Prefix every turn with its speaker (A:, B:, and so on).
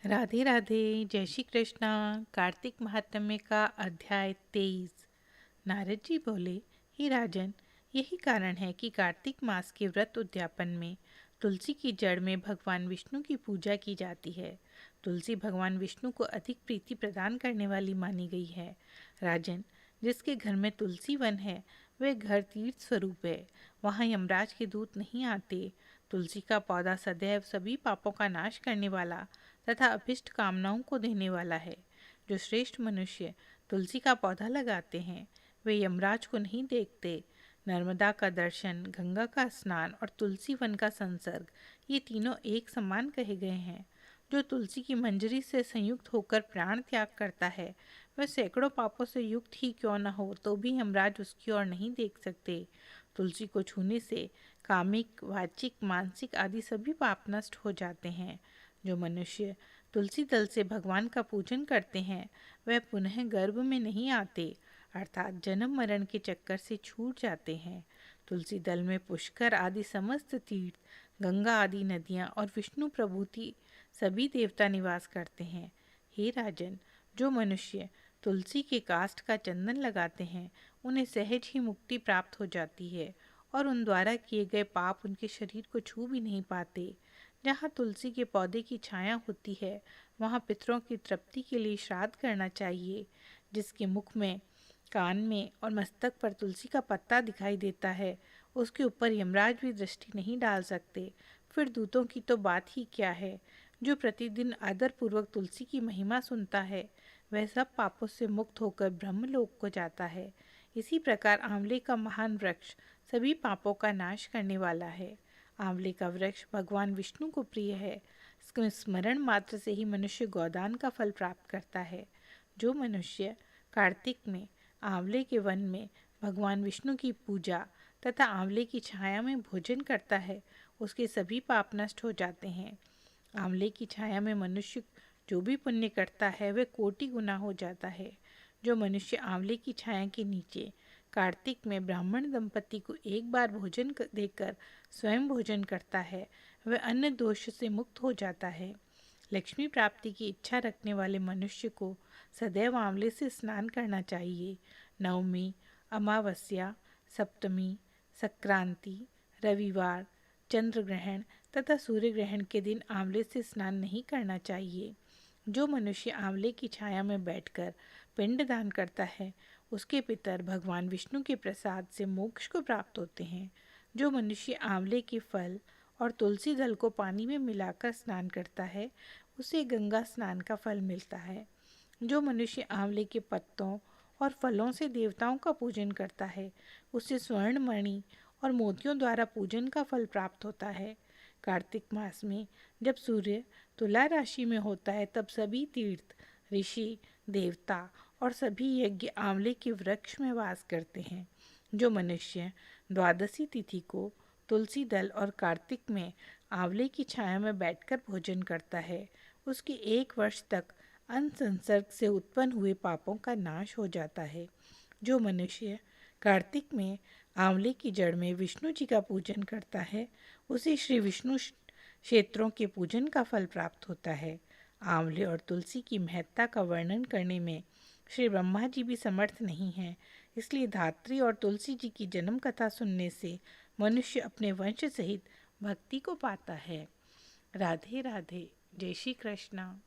A: राधे राधे। जय श्री कृष्णा। कार्तिक महात्म्य का अध्याय 23। नारद जी बोले, हे राजन, यही कारण है कि कार्तिक मास के व्रत उद्यापन में तुलसी की जड़ में भगवान विष्णु की पूजा की जाती है। तुलसी भगवान विष्णु को अधिक प्रीति प्रदान करने वाली मानी गई है। राजन, जिसके घर में तुलसी वन है वह घर तीर्थ स्वरूप है। वहाँ यमराज के दूत नहीं आते। तुलसी का पौधा सदैव सभी पापों का नाश करने वाला तथा अभिष्ट कामनाओं को देने वाला है। जो श्रेष्ठ मनुष्य तुलसी का पौधा लगाते हैं वे यमराज को नहीं देखते। नर्मदा का दर्शन, गंगा का स्नान और तुलसी वन का संसर्ग, ये तीनों एक समान कहे गए हैं। जो तुलसी की मंजरी से संयुक्त होकर प्राण त्याग करता है वह सैकड़ों पापों से युक्त ही क्यों न हो तो भी यमराज उसकी ओर नहीं देख सकते। तुलसी को छूने से कामिक, वाचिक, मानसिक आदि सभी पाप नष्ट हो जाते हैं। जो मनुष्य तुलसी दल से भगवान का पूजन करते हैं वह पुनः गर्भ में नहीं आते, अर्थात जन्म मरण के चक्कर से छूट जाते हैं। तुलसी दल में पुष्कर आदि समस्त तीर्थ, गंगा आदि नदियाँ और विष्णु प्रभूति सभी देवता निवास करते हैं। हे राजन, जो मनुष्य तुलसी के काष्ठ का चंदन लगाते हैं उन्हें सहज ही मुक्ति प्राप्त हो जाती है और उन द्वारा किए गए पाप उनके शरीर को छू भी नहीं पाते। जहाँ तुलसी के पौधे की छाया होती है वहाँ पितरों की तृप्ति के लिए श्राद्ध करना चाहिए। जिसके मुख में, कान में और मस्तक पर तुलसी का पत्ता दिखाई देता है उसके ऊपर यमराज भी दृष्टि नहीं डाल सकते। फिर दूतों की तो बात ही क्या है। जो प्रतिदिन आदरपूर्वक तुलसी की महिमा सुनता है वह सब पापों से मुक्त होकर ब्रह्मलोक को जाता है। इसी प्रकार आंवले का महान वृक्ष सभी पापों का नाश करने वाला है। आंवले का वृक्ष भगवान विष्णु को प्रिय है। इसके स्मरण मात्र से ही मनुष्य गोदान का फल प्राप्त करता है। जो मनुष्य कार्तिक में आंवले के वन में भगवान विष्णु की पूजा तथा आंवले की छाया में भोजन करता है उसके सभी पाप नष्ट हो जाते हैं। आंवले की छाया में मनुष्य जो भी पुण्य करता है वह कोटि गुना हो जाता है। जो मनुष्य आंवले की छाया के नीचे कार्तिक में ब्राह्मण दंपति को एक बार भोजन देकर स्वयं भोजन करता है वह अन्न दोष से मुक्त हो जाता है। लक्ष्मी प्राप्ति की इच्छा रखने वाले मनुष्य को सदैव आंवले से स्नान करना चाहिए। नवमी, अमावस्या, सप्तमी, संक्रांति, रविवार, चंद्र ग्रहण तथा सूर्य ग्रहण के दिन आंवले से स्नान नहीं करना चाहिए। जो मनुष्य आंवले की छाया में बैठकर पिंड दान करता है उसके पितर भगवान विष्णु के प्रसाद से मोक्ष को प्राप्त होते हैं। जो मनुष्य आंवले के फल और तुलसी दल को पानी में मिलाकर स्नान करता है उसे गंगा स्नान का फल मिलता है। जो मनुष्य आंवले के पत्तों और फलों से देवताओं का पूजन करता है उसे स्वर्ण मणि और मोतियों द्वारा पूजन का फल प्राप्त होता है। कार्तिक मास में जब सूर्य तुला राशि में होता है तब सभी तीर्थ, ऋषि, देवता और सभी यज्ञ आंवले के वृक्ष में वास करते हैं। जो मनुष्य द्वादशी तिथि को तुलसी दल और कार्तिक में आंवले की छाया में बैठकर भोजन करता है उसके 1 वर्ष तक अन्न संसर्ग से उत्पन्न हुए पापों का नाश हो जाता है। जो मनुष्य कार्तिक में आंवले की जड़ में विष्णु जी का पूजन करता है उसे श्री विष्णु क्षेत्रों के पूजन का फल प्राप्त होता है। आंवले और तुलसी की महत्ता का वर्णन करने में श्री ब्रह्मा जी भी समर्थ नहीं हैं। इसलिए धात्री और तुलसी जी की जन्म कथा सुनने से मनुष्य अपने वंश सहित भक्ति को पाता है। राधे राधे। जय श्री कृष्णा।